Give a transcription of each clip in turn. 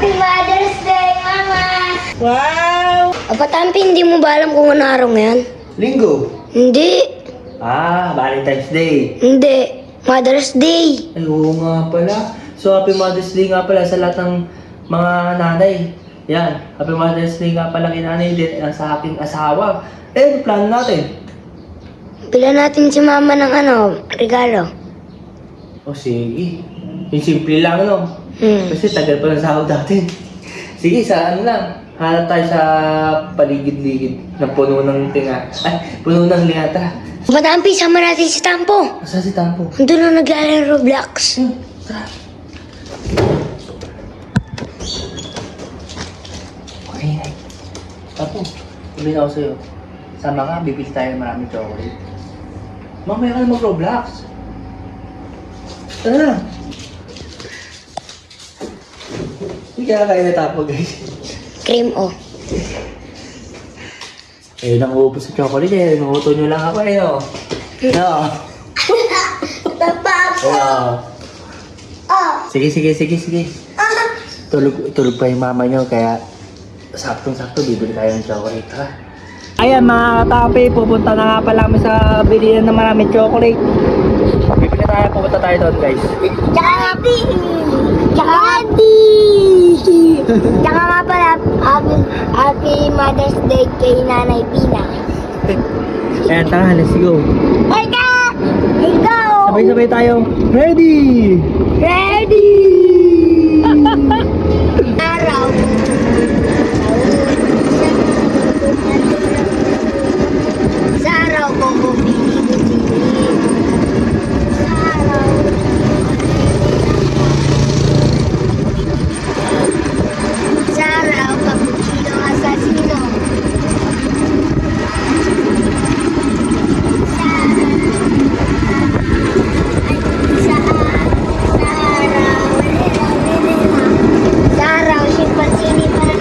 Happy Mother's Day, Mama! Wow! Katampi, hindi mo ba alam kung ano araw ngayon? Linggo. Hindi. Valentine's Day. Hindi. Mother's Day. Ay, oo nga pala. So, Happy Mother's Day nga pala sa lahat ng mga nanay. Yan. Happy Mother's Day nga pala kay nanay din sa aking asawa. Eh, plano natin. Bila natin si Mama ng regalo. O, sige. Yung simple lang, no? Kasi tagal pa ng sahod natin. Sige, sa ano lang. Hanap tayo sa paligid-ligid ng puno ng tinga. Ay, puno ng lingata. Katampi, sama natin si Tampo. Saan si Tampo? Doon na naglalaro Roblox. Tara. Okay, Nay. Tampo, sabihin ako sa'yo. Sama ka, bibili tayo ng maraming chocolate. Mamaya ka na mag-Roblox. Tara na. Hindi kaya kayo na Tampo, guys. Cream o. Eh, nang-uubos sa chocolate eh. Nanguto nyo lang ako eh, no? No? Oo. Sige. Tulog pa yung mama nyo, kaya saktong-sakto bibili tayo ng chocolate, ha? Ayan mga katapi, pupunta na nga pala kami sa bilihan ng maraming chocolate. Pupunta tayo doon, guys. Candy! Tsaka nga pala, happy Mother's Day kay Nanay Pina. Ayan, tara, let's go. Ika! Ikaw! Sabay-sabay tayo. Ready! Ready! Araw. Sa araw ko bumili ko sili. Sa araw. Sa araw, cappuccino assassino. Sa araw, simpansini para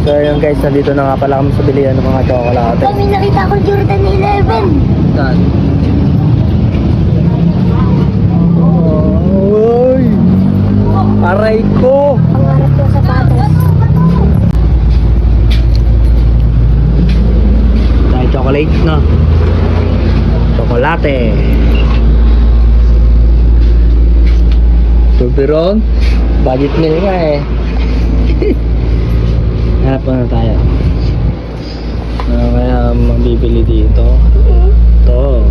So yun guys, nandito na nga pala kami sa bilihan ng mga chocolate. Kami nakita ko Jordan 11. Saan? Oy! Aray ko! Pangarap ko sa patas. Tayo chocolate, no? Chocolate. Tuberon. Budget meal nga eh. Hanap na tayo. Ano kaya mabibili dito? Ito.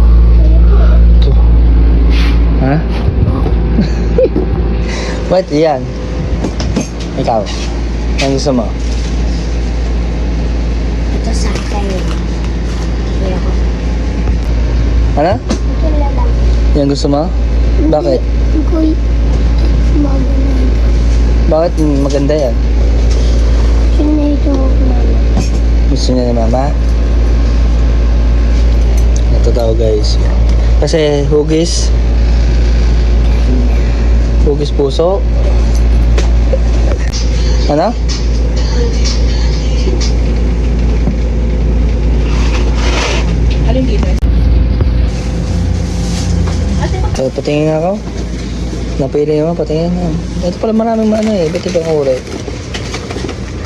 Ito. Ha? What? Yan. Ikaw. Ang gusto mo? Ito sa akin. Kaya ko. Ano? Ito lang. Yan gusto mo? Bakit? Kuy. Bakit maganda yan? Sino ito mama? Gusto niya ni mama? Ito daw guys. Kasi hugis puso. Ano? Alin dito? So, patingin nga ako. Napili mo, patingin nga. Ito pala maraming ba't ibang uri?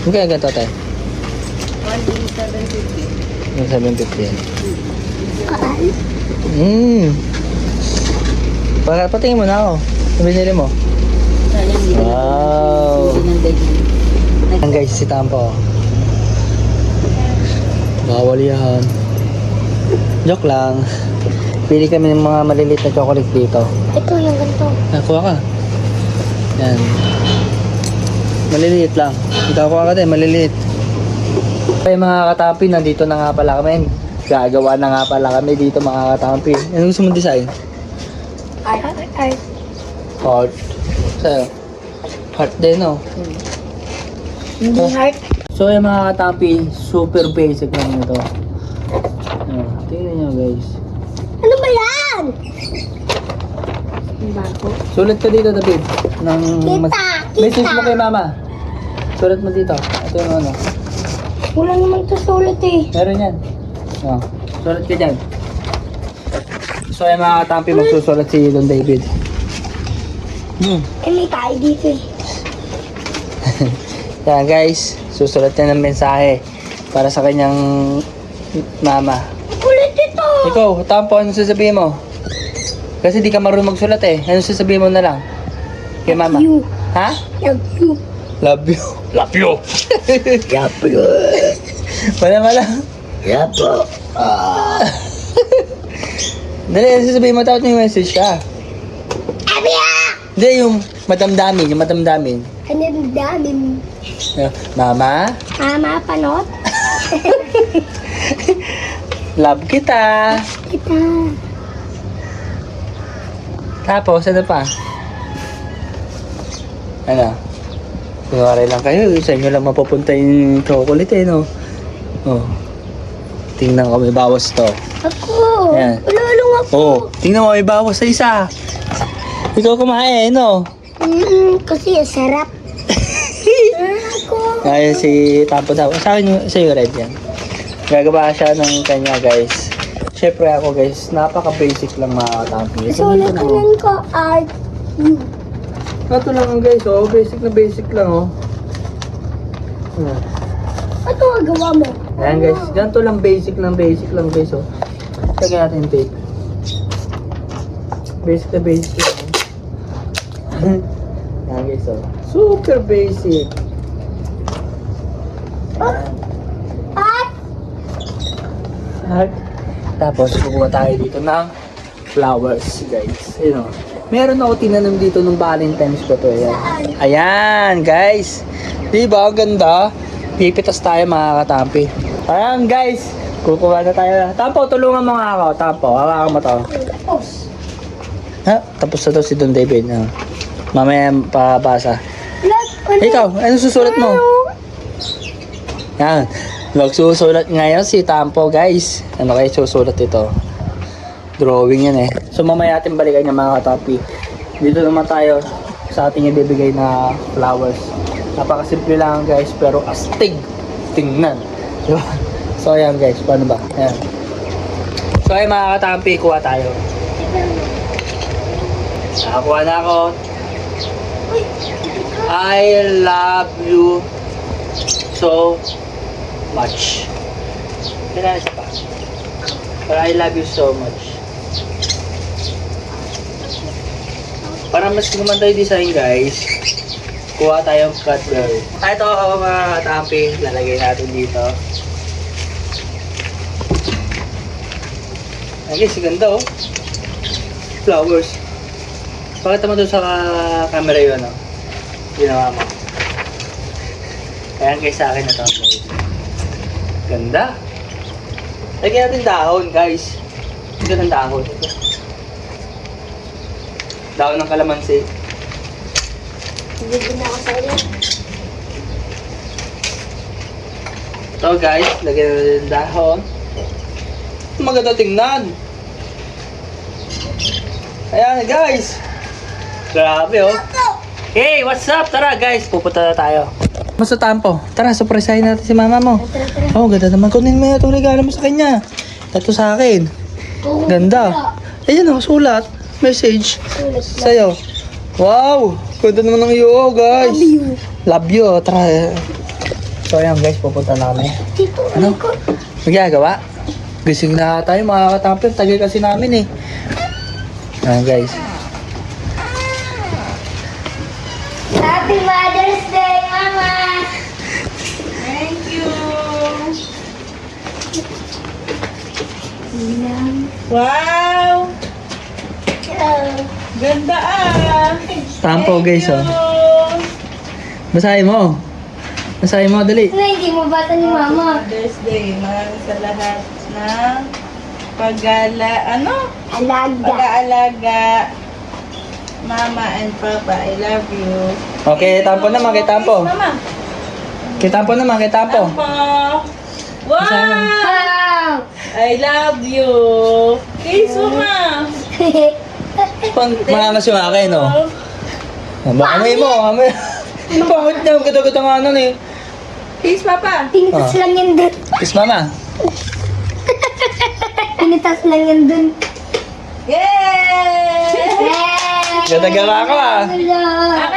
Ang kaya ganito tayo? 750. Yung 750 yan. Kaan? Patingin mo na ako. Ano binili mo? Sayang hindi Wow! Ang guys, si Tampo. Bawal yan. Joke lang. Pili kami ng mga maliliit na chocolate dito. Ito yung ganito. Nakuha ka. Yan. Maliliit lang. Ikaw kuha ka din, maliliit. Okay mga katampi, nandito na nga pala kami. Gagawa na nga pala kami dito mga katampi. Ano gusto mong design? Art. Heart. Sa'yo? Heart din, no? Hindi heart. So yung mga katampi, super basic lang ito. Tingnan nyo guys. Ano ba yan? Ang bago. Sulat ka dito, David. Kita! Message mo kay mama. Sulat mo dito. Ito yung ano. Wala naman ito sulit eh. Meron yan. Oh, sulat ka dyan. So yung mga katampi, magsusulat si Don David. Eh, may tayo dito eh. Yan guys, susulat niya ng mensahe para sa kanyang mama. Kulit ito! Ikaw, Tampo, ano sasabihin mo? Kasi di ka marunong magsulat eh. Ano sasabihin mo na lang? Kay mama. You. Ha? Love you. Love you. Love you. Love you. Wala. Love you. Dali, ano sasabihin mo? Tapos may message siya. Abia! Hindi, yung madamdamin. Ano yung daming? Mama, Mama, panot? love kita. Kita. Tapos, ano pa? Ano? Kunwari lang kayo, sa inyo lang mapupunta yung chocolate eh, no? Oh. Tingnan ko, may bawas to. Ako. Ayan. Ululong ako. Oh, tingnan mo, may bawas sa isa. Ikaw kumain, no? Kasi sarap. Ako. Ayun si Tampo. Sa akin, sa'yo red yan. Gagawa siya ng kanya, guys. Siyempre ako, guys, napaka-basic lang mga Tampo. Sulat ka nun ko, art. You. Ito lang, guys, oh. Basic lang, oh. Ano ang gawa mo? Ayan, guys. Ganito lang, basic lang, guys, oh. Lagyan natin yung tape. Basic lang. Ayan, guys, oh. Super basic. At? At, tapos, kukuha tayo dito ng flowers, guys. Ayun, oh. Meron ako tinanim dito nung Valentine's ko to. Ayan. Ayan, guys. Diba? Ang ganda. Pipitas tayo mga katampi. Ayan, guys. Kukuha na tayo. Tampo, tulungan mo nga ako. Tampo, hawakan mo to. Tapos. Ha? Tapos na to si Don David. Ah. Mamaya pabasa. Ano? Ikaw, ano susulat mo? Yan. Magsusulat ngayon si Tampo, guys. Ano kayo susulat ito? Drawing yan eh. So mamaya natin balikan niya mga katapi. Dito naman tayo sa ating ibibigay na flowers. Napakasimple lang guys, pero astig tingnan. Diba? So ayan guys, paano ba? Ayan. So ayan mga katampi, kuha tayo. Nakakuha na ako. I love you so much. Kailangan siya pa. Pero I love you so much. Para mas gumanda yung design guys, kuha tayong Cadbury. Ito ako mga katampi, lalagay natin dito. Ay guys, ganda oh. Flowers. Pakita mo doon sa camera yun oh. Ginawa mo. Ayan guys, sa akin na ito. Ganda. Lagyan natin dahon guys. Ito ng dahon. Dahon ng kalamansi. Hindi na ako sa ulit. Ito guys, lagyan natin ng dahon. Maganda tingnan. Ayan guys. Grabe oh. Hey, what's up? Tara guys, pupunta na tayo. Mas sa Tampo. Tara, surprisehin natin si mama mo. Oh, ganda naman. Kunin mo itong regalo mo sa kanya. Ito sa akin. Ganda. Ayan oh, sulat. Message. Sa'yo. Wow! Ganda naman ng iyo, guys. Love you. Love you. Tara. So, ayan guys, pupunta na kami. Dito, Ano? ko. Magagawa? Gising na tayo, mga katampir. Tagal kasi namin eh. Ayan guys. Happy Mother's Day, Mama! Thank you. Wow! Ganda ah! Tampo guys oh. Basahin mo. Basahin mo, dali. Ano, hindi mo bata ni Mama? Mother's Day. Maraming sa lahat ng Alaga. pag-aalaga. Mama and Papa, I love you. Okay, Tampo naman, kay Tampo. Mama. Kay Tampo naman, kay Tampo. Tampo. Wow! Wow! I love you. Kiss Mama. Mangangas yung akin, no? Amoy mo, amoy. Pangit na, ganda-ganda nga nun eh. Kiss Papa. Pinitas lang yan dun. Kiss mama. Pinitas lang yan dun. Yay! Yay! Ganda gawa ko ah. Akin